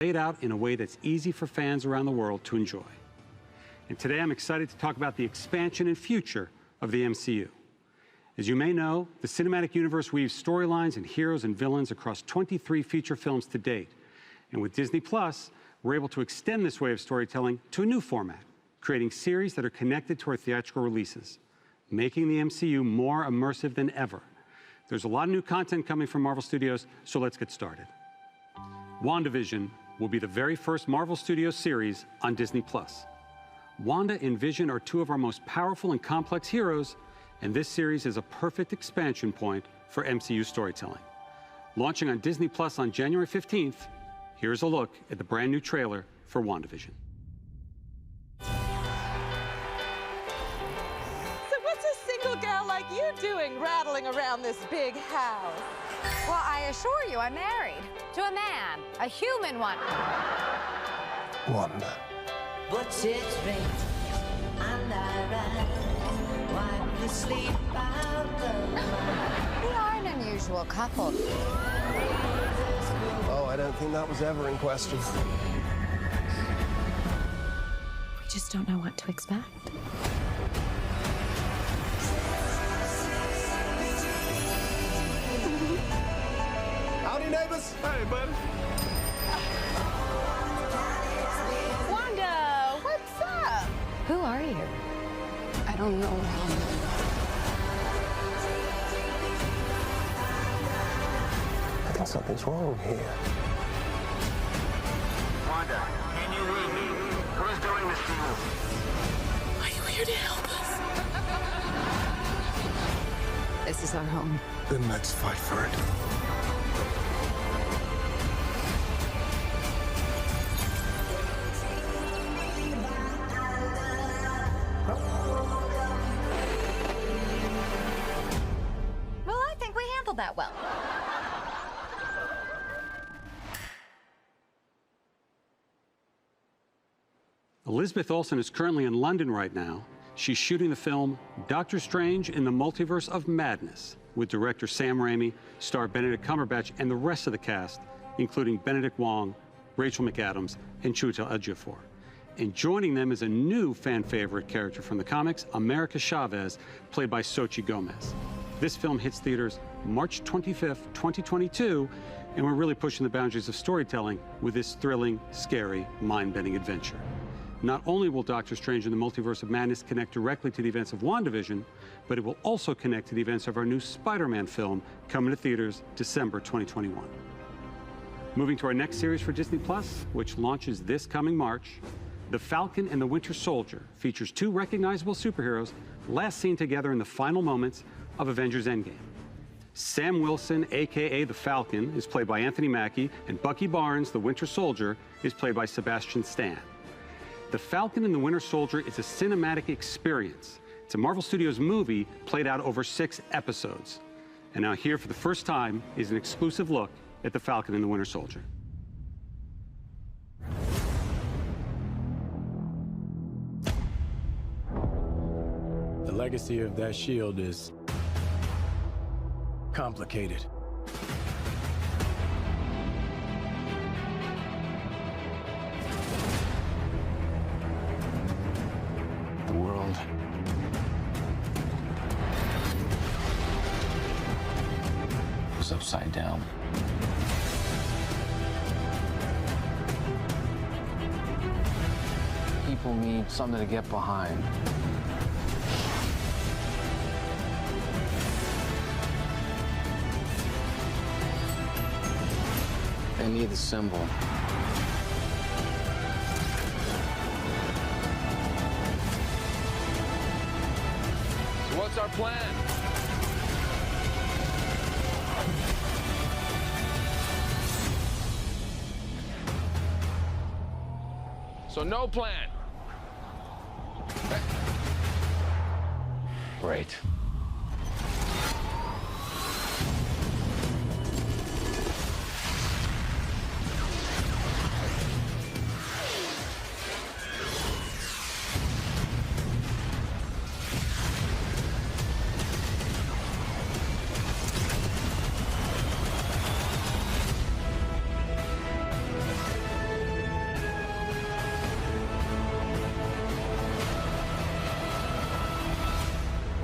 laid out in a way that's easy for fans around the world to enjoy. And today I'm excited to talk about the expansion and future of the MCU. As you may know, the cinematic universe weaves storylines and heroes and villains across 23 feature films to date. And with Disney Plus, we're able to extend this way of storytelling to a new format, creating series that are connected to our theatrical releases, making the MCU more immersive than ever. There's a lot of new content coming from Marvel Studios, so let's get started. WandaVision will be the very first Marvel Studios series on Disney Plus. Wanda and Vision are two of our most powerful and complex heroes, and this series is a perfect expansion point for MCU storytelling. Launching on Disney Plus on January 15th, here's a look at the brand new trailer for WandaVision. So what's a single gal like you doing rattling around this big house? Well, I assure you, I'm married to a man, a human one. Wanda. But it's rain and I rise, wipe the sleep out of my. We are an unusual couple. Oh, I don't think that was ever in question. We just don't know what to expect. Howdy, neighbors. Hey, bud. Wanda, what's up? Who are you? I don't know. I think something's wrong here. Wanda, can you read me? Who's doing this to you? Are you here to help us? This is our home. Then let's fight for it. Well, I think we handled that well. Elizabeth Olsen is currently in London right now. She's shooting the film Doctor Strange in the Multiverse of Madness with director Sam Raimi, star Benedict Cumberbatch, and the rest of the cast, including Benedict Wong, Rachel McAdams, and Chiwetel Ejiofor. And joining them is a new fan favorite character from the comics, America Chavez, played by Xochitl Gomez. This film hits theaters March 25th, 2022, and we're really pushing the boundaries of storytelling with this thrilling, scary, mind-bending adventure. Not only will Doctor Strange in the Multiverse of Madness connect directly to the events of WandaVision, but it will also connect to the events of our new Spider-Man film coming to theaters December 2021. Moving to our next series for Disney Plus, which launches this coming March, The Falcon and the Winter Soldier features two recognizable superheroes last seen together in the final moments of Avengers Endgame. Sam Wilson, aka the Falcon, is played by Anthony Mackie, and Bucky Barnes, the Winter Soldier, is played by Sebastian Stan. The Falcon and the Winter Soldier is a cinematic experience. It's a Marvel Studios movie played out over 6 episodes. And now here for the first time is an exclusive look at The Falcon and the Winter Soldier. The legacy of that shield is complicated. The world is upside down. People need something to get behind. They need the symbol. So what's our plan? So no plan. Great.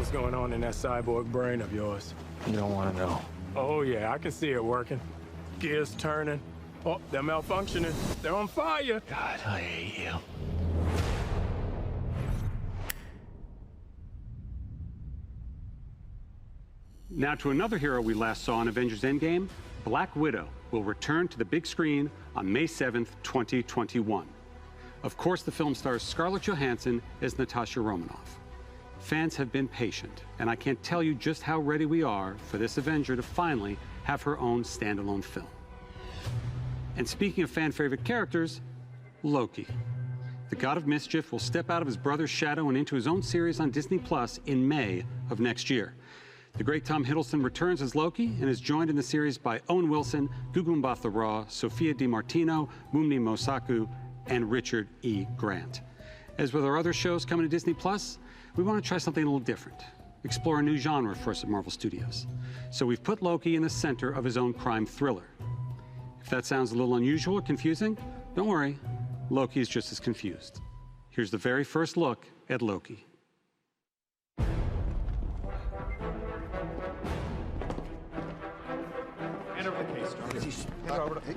what's going on in that cyborg brain of yours. You don't want to know. Oh, yeah, I can see it working. Gears turning. Oh, they're malfunctioning. They're on fire. God, I hate you. Now to another hero we last saw in Avengers Endgame, Black Widow will return to the big screen on May 7th, 2021. Of course, the film stars Scarlett Johansson as Natasha Romanoff. Fans have been patient, and I can't tell you just how ready we are for this Avenger to finally have her own standalone film. And speaking of fan-favorite characters, Loki. The God of Mischief will step out of his brother's shadow and into his own series on Disney Plus in May of next year. The great Tom Hiddleston returns as Loki and is joined in the series by Owen Wilson, Gugu Mbatha-Raw, Sophia DiMartino, Mumni Mosaku, and Richard E. Grant. As with our other shows coming to Disney Plus, we want to try something a little different, explore a new genre for us at Marvel Studios. So we've put Loki in the center of his own crime thriller. If that sounds a little unusual or confusing, don't worry, Loki is just as confused. Here's the very first look at Loki.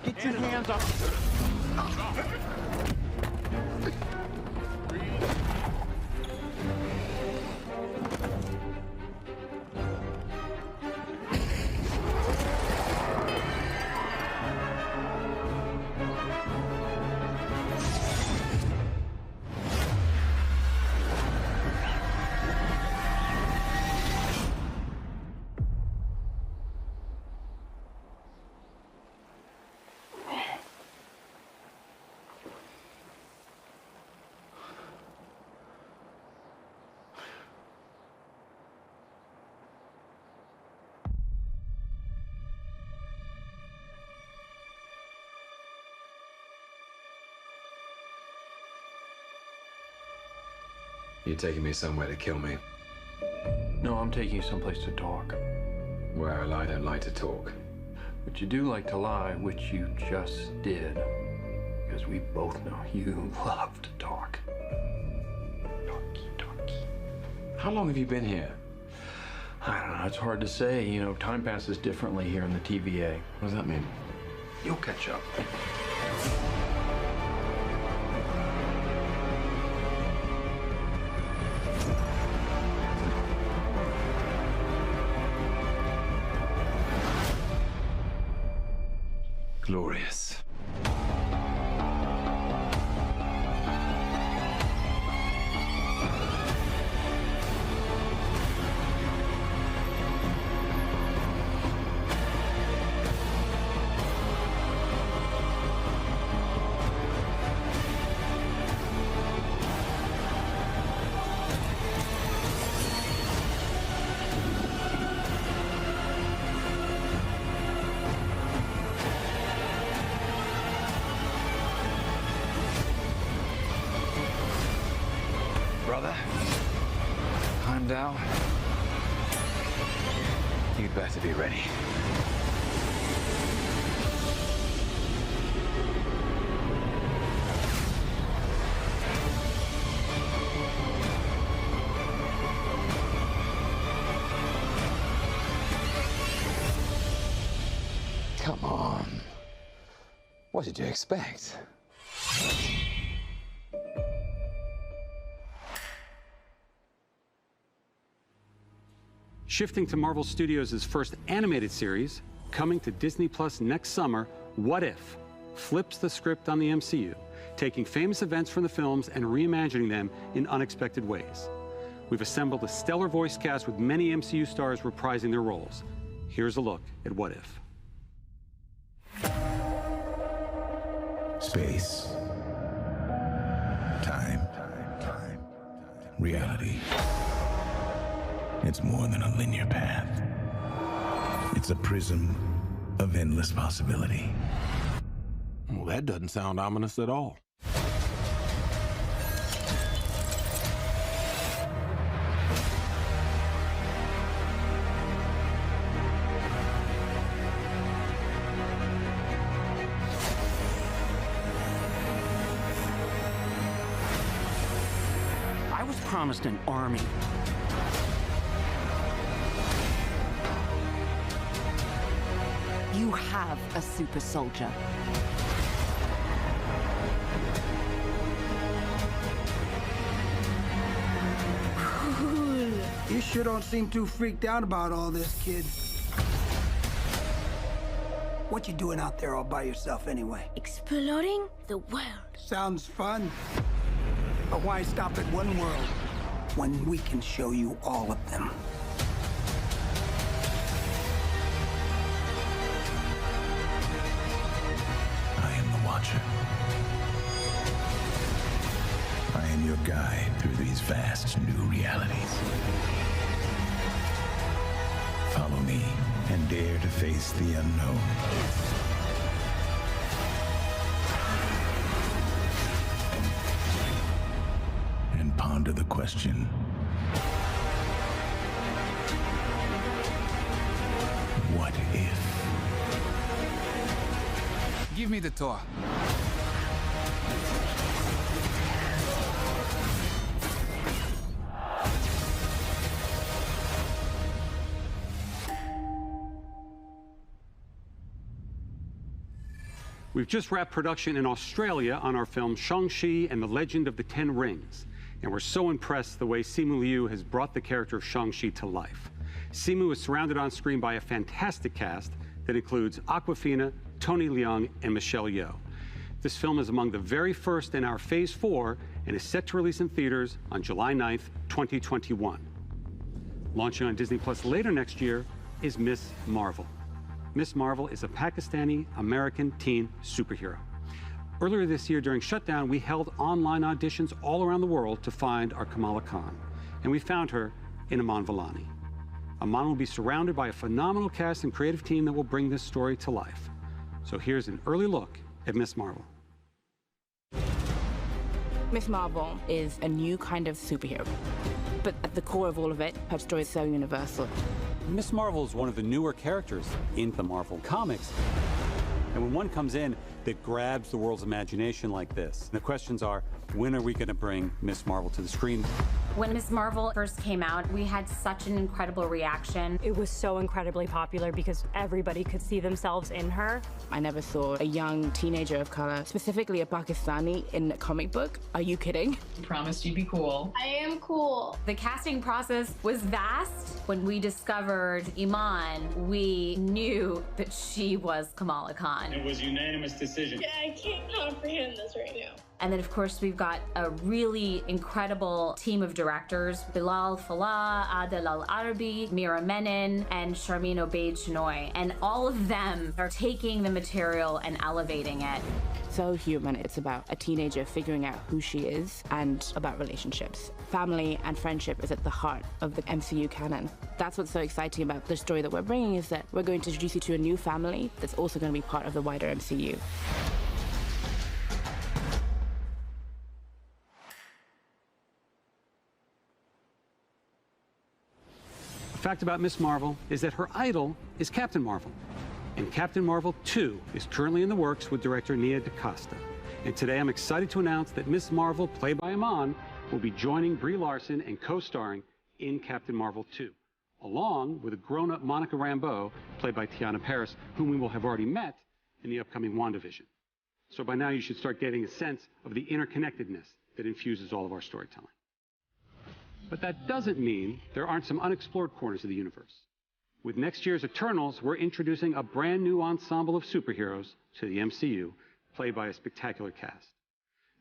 Get your hands up. You're taking me somewhere to kill me. No, I'm taking you someplace to talk. Well, I don't like to talk. But you do like to lie, which you just did. Because we both know you love to talk. Talky. How long have you been here? I don't know, it's hard to say. You know, time passes differently here in the TVA. What does that mean? You'll catch up. Glorious. Brother, I'm down. You'd better be ready. Come on. What did you expect? Shifting to Marvel Studios' first animated series, coming to Disney Plus next summer, What If? Flips the script on the MCU, taking famous events from the films and reimagining them in unexpected ways. We've assembled a stellar voice cast with many MCU stars reprising their roles. Here's a look at What If. Space. Time. Reality. It's more than a linear path. It's a prism of endless possibility. Well, that doesn't sound ominous at all. I was promised an army. You have a super soldier. You sure don't seem too freaked out about all this, kid. What you doing out there all by yourself anyway? Exploring the world. Sounds fun. But why stop at one world when we can show you all of them? I am the Watcher. I am your guide through these vast new realities. Follow me and dare to face the unknown. And ponder the question, what if? Give me the tour. We've just wrapped production in Australia on our film Shang-Chi and the Legend of the Ten Rings, and we're so impressed the way Simu Liu has brought the character of Shang-Chi to life. Simu is surrounded on screen by a fantastic cast that includes Awkwafina, Tony Leung, and Michelle Yeoh. This film is among the very first in our Phase 4 and is set to release in theaters on July 9th, 2021. Launching on Disney Plus later next year is Miss Marvel. Miss Marvel is a Pakistani-American teen superhero. Earlier this year during shutdown, we held online auditions all around the world to find our Kamala Khan, and we found her in Iman Vellani. Iman will be surrounded by a phenomenal cast and creative team that will bring this story to life. So here's an early look at Miss Marvel. Miss Marvel is a new kind of superhero, but at the core of all of it, her story is so universal. Miss Marvel is one of the newer characters in the Marvel comics. And when one comes in that grabs the world's imagination like this, the questions are, when are we going to bring Miss Marvel to the screen? When Miss Marvel first came out, we had such an incredible reaction. It was so incredibly popular because everybody could see themselves in her. I never saw a young teenager of color, specifically a Pakistani, in a comic book. Are you kidding? You promised you'd be cool. I am cool. The casting process was vast. When we discovered Iman, we knew that she was Kamala Khan. It was a unanimous decision. Yeah, I can't comprehend this right now. And then, of course, we've got a really incredible team of directors. Bilal Fallah, Adel Al-Arabi, Mira Menon, and Sharmeen Obaid-Chinoy. And all of them are taking the material and elevating it. So human. It's about a teenager figuring out who she is and about relationships. Family and friendship is at the heart of the MCU canon. That's what's so exciting about the story that we're bringing, is that we're going to introduce you to a new family that's also going to be part of the wider MCU. The fact about Miss Marvel is that her idol is Captain Marvel. And Captain Marvel 2 is currently in the works with director Nia DaCosta. And today I'm excited to announce that Miss Marvel, played by Iman, will be joining Brie Larson and co-starring in Captain Marvel 2, along with a grown-up Monica Rambeau, played by Tiana Paris, whom we will have already met in the upcoming WandaVision. So by now you should start getting a sense of the interconnectedness that infuses all of our storytelling. But that doesn't mean there aren't some unexplored corners of the universe. With next year's Eternals, we're introducing a brand new ensemble of superheroes to the MCU, played by a spectacular cast.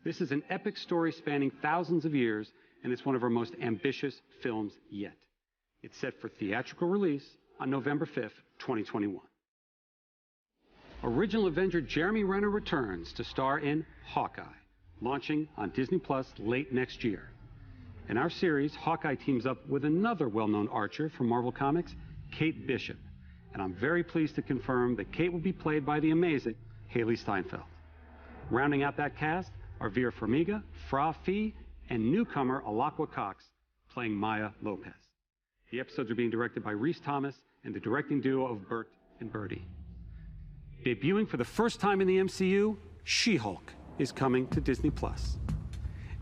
This is an epic story spanning thousands of years, and it's one of our most ambitious films yet. It's set for theatrical release on November 5th, 2021. Original Avenger Jeremy Renner returns to star in Hawkeye, launching on Disney Plus late next year. In our series, Hawkeye teams up with another well-known archer from Marvel Comics, Kate Bishop. And I'm very pleased to confirm that Kate will be played by the amazing Haley Steinfeld. Rounding out that cast are Vera Farmiga, Fra Fee, and newcomer Alaqua Cox playing Maya Lopez. The episodes are being directed by Rhys Thomas and the directing duo of Bert and Bertie. Debuting for the first time in the MCU, She-Hulk is coming to Disney Plus.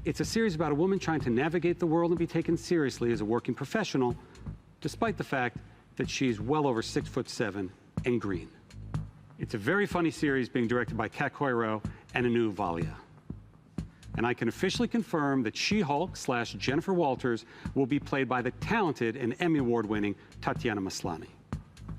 It's a series about a woman trying to navigate the world and be taken seriously as a working professional, despite the fact that she's well over 6'7" and green. It's a very funny series being directed by Kat Coiro and Anu Valia. And I can officially confirm that She-Hulk / Jennifer Walters will be played by the talented and Emmy Award-winning Tatiana Maslany.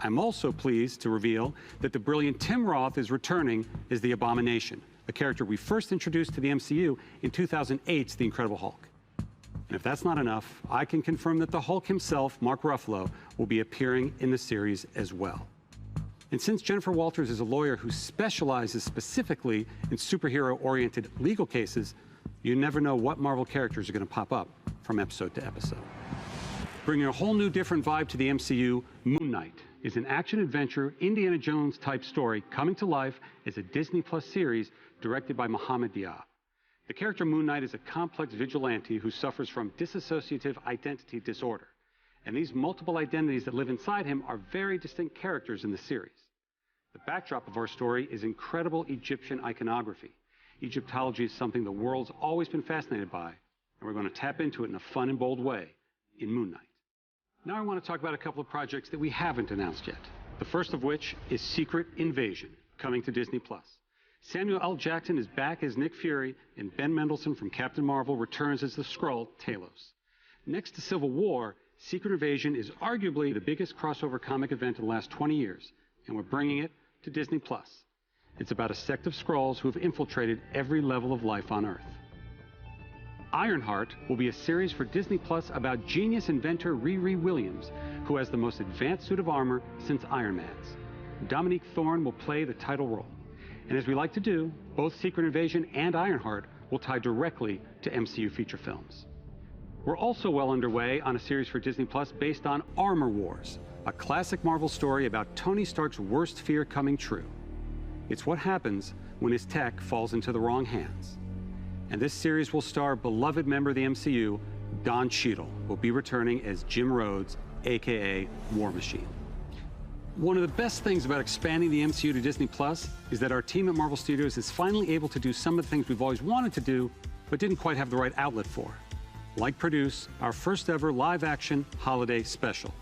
I'm also pleased to reveal that the brilliant Tim Roth is returning as the Abomination, a character we first introduced to the MCU in 2008's The Incredible Hulk. And if that's not enough, I can confirm that the Hulk himself, Mark Ruffalo, will be appearing in the series as well. And since Jennifer Walters is a lawyer who specializes specifically in superhero-oriented legal cases, you never know what Marvel characters are going to pop up from episode to episode. Bringing a whole new different vibe to the MCU, Moon Knight is an action-adventure, Indiana Jones-type story coming to life as a Disney Plus series directed by Mohamed Diab. The character Moon Knight is a complex vigilante who suffers from dissociative identity disorder. And these multiple identities that live inside him are very distinct characters in the series. The backdrop of our story is incredible Egyptian iconography. Egyptology is something the world's always been fascinated by, and we're going to tap into it in a fun and bold way in Moon Knight. Now I want to talk about a couple of projects that we haven't announced yet. The first of which is Secret Invasion, coming to Disney+. Samuel L. Jackson is back as Nick Fury, and Ben Mendelsohn from Captain Marvel returns as the Skrull, Talos. Next to Civil War, Secret Invasion is arguably the biggest crossover comic event in the last 20 years, and we're bringing it to Disney+. It's about a sect of Skrulls who have infiltrated every level of life on Earth. Ironheart will be a series for Disney Plus about genius inventor Riri Williams, who has the most advanced suit of armor since Iron Man's. Dominique Thorne will play the title role. And as we like to do, both Secret Invasion and Ironheart will tie directly to MCU feature films. We're also well underway on a series for Disney Plus based on Armor Wars, a classic Marvel story about Tony Stark's worst fear coming true. It's what happens when his tech falls into the wrong hands. And this series will star beloved member of the MCU, Don Cheadle, who will be returning as Jim Rhodes, aka War Machine. One of the best things about expanding the MCU to Disney Plus is that our team at Marvel Studios is finally able to do some of the things we've always wanted to do, but didn't quite have the right outlet for, like produce our first ever live-action holiday special.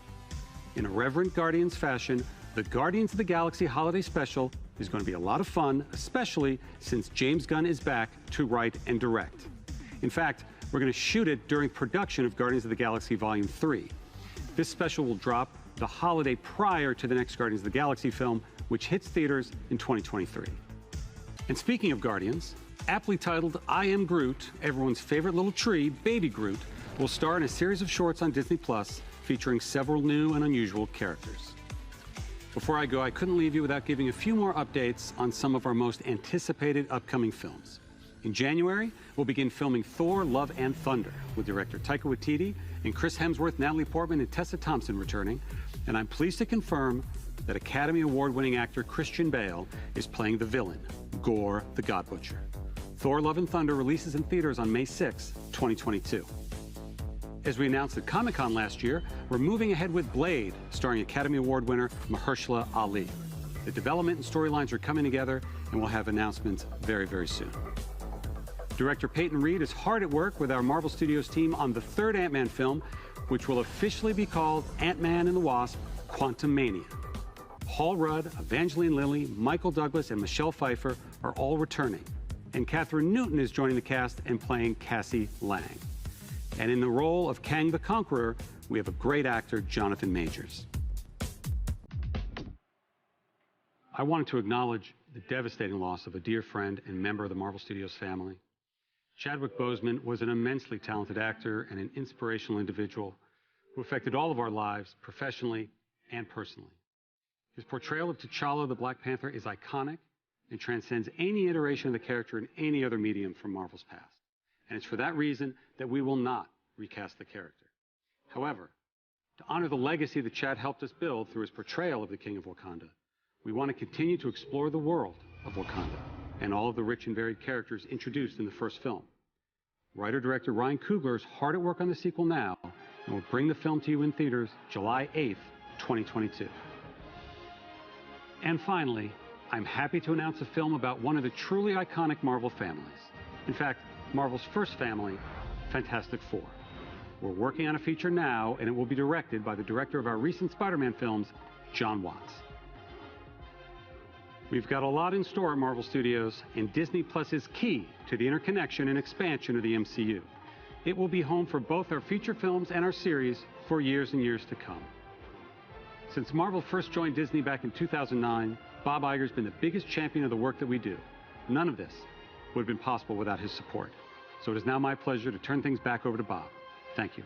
In a reverent Guardians fashion, the Guardians of the Galaxy Holiday Special is going to be a lot of fun, especially since James Gunn is back to write and direct. In fact, we're going to shoot it during production of Guardians of the Galaxy Volume 3. This special will drop the holiday prior to the next Guardians of the Galaxy film, which hits theaters in 2023. And speaking of Guardians, aptly titled I Am Groot, everyone's favorite little tree, Baby Groot, will star in a series of shorts on Disney Plus featuring several new and unusual characters. Before I go, I couldn't leave you without giving a few more updates on some of our most anticipated upcoming films. In January, we'll begin filming Thor, Love and Thunder with director Taika Waititi and Chris Hemsworth, Natalie Portman, and Tessa Thompson returning. And I'm pleased to confirm that Academy Award-winning actor Christian Bale is playing the villain, Gore the God Butcher. Thor, Love and Thunder releases in theaters on May 6, 2022. As we announced at Comic-Con last year, we're moving ahead with Blade, starring Academy Award winner Mahershala Ali. The development and storylines are coming together, and we'll have announcements very, very soon. Director Peyton Reed is hard at work with our Marvel Studios team on the third Ant-Man film, which will officially be called Ant-Man and the Wasp: Quantumania. Paul Rudd, Evangeline Lilly, Michael Douglas, and Michelle Pfeiffer are all returning. And Catherine Newton is joining the cast and playing Cassie Lang. And in the role of Kang the Conqueror, we have a great actor, Jonathan Majors. I wanted to acknowledge the devastating loss of a dear friend and member of the Marvel Studios family. Chadwick Boseman was an immensely talented actor and an inspirational individual who affected all of our lives, professionally and personally. His portrayal of T'Challa the Black Panther is iconic and transcends any iteration of the character in any other medium from Marvel's past. And it's for that reason that we will not recast the character. However, to honor the legacy that Chad helped us build through his portrayal of the King of Wakanda, we want to continue to explore the world of Wakanda and all of the rich and varied characters introduced in the first film. Writer-director Ryan Coogler is hard at work on the sequel now, and will bring the film to you in theaters July 8th, 2022. And finally, I'm happy to announce a film about one of the truly iconic Marvel families. In fact, Marvel's first family, Fantastic Four. We're working on a feature now, and it will be directed by the director of our recent Spider-Man films, John Watts. We've got a lot in store at Marvel Studios, and Disney Plus is key to the interconnection and expansion of the MCU. It will be home for both our feature films and our series for years and years to come. Since Marvel first joined Disney back in 2009, Bob Iger's been the biggest champion of the work that we do. None of this would have been possible without his support. So it is now my pleasure to turn things back over to Bob. Thank you.